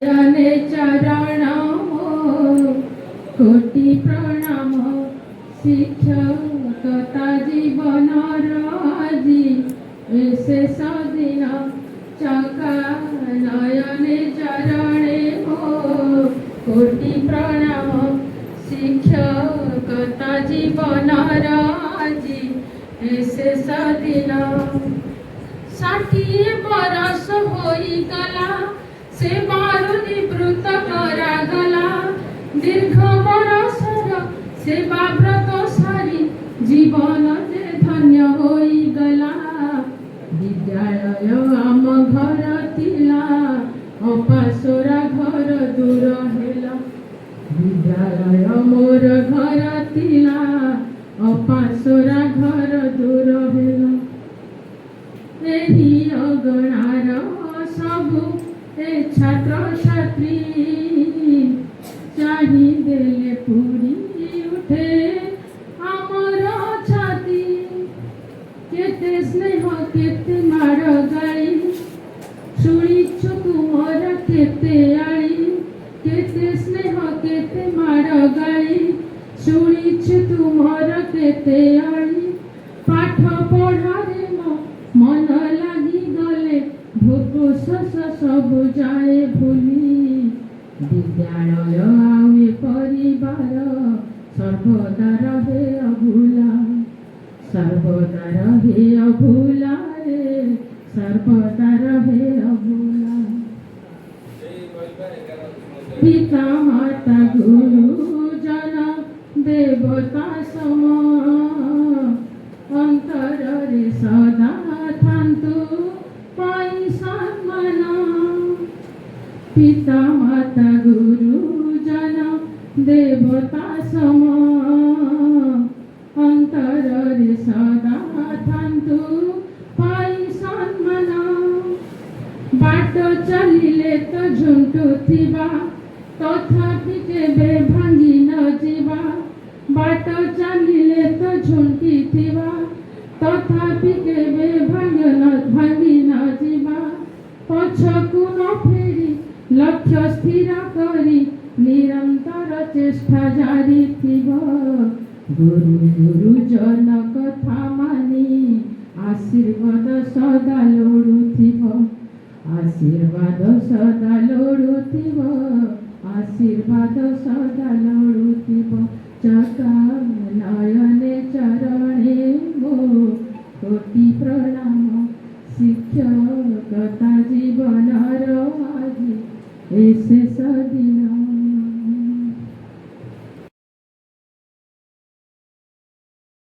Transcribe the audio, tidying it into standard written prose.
जने चरण कोटि प्रणाम शिक्षकता जीवन राजी शेष दिन चका नयने चरणे कोटि प्रणाम शिक्षकता जीवन राजी शेष दिन 60 बरस होई गला से बारु निवृत्त करागला दीर्घ बरसर सेवा व्रत सारी जीवन जे धन्य होई गला विद्यालय आम घर तिला अपासोरा घर दूर हेला विद्यालय मोर घर तिला अपासोरा घर दूर हेला एही अगणार सबु ए छात्र छात्री चाहिए पूरी उठे आमर छाती केते स्नेह केते माड़ गाड़ी शुणीछु तुमर केते आड़ी केते स्नेह केते माड़ गाड़ी शुणीछु तुमर केते आड़ी पाठ पढ़ारे मन लगी गले भोग शोष सबु जाए भूली विद्यालय आवे परिवार सर्वदा रहे अभूला सर्वदा रहे अभूला रे सर्वदा रहे अभूला पिता माता गुरुजन देवता सम अंतर रे सदा थांतु पाई सम्मान पिता माता गुरुजन देवता सम अंतर रे सदा थांतु पाई सम्मान बाट चलिले तो झुंटुथिबा तथापि केबे भांगी न जीवा बाट चलिले तो झुंटिथिबा तथापि केबे भांगी न जीवा पछकु न फेरी लक्ष्य स्थिर करी निरंतर चेष्टा जारी थिब गुरुजन कथा मानी आशीर्वाद सदा लोड़ुथिब आशीर्वाद सदा लोड़ुथिब आशीर्वाद सदा लोड़ुथिब चका नयने चरणे मो कोटि प्रणाम शिक्षकता जीवन आज शेष दिन।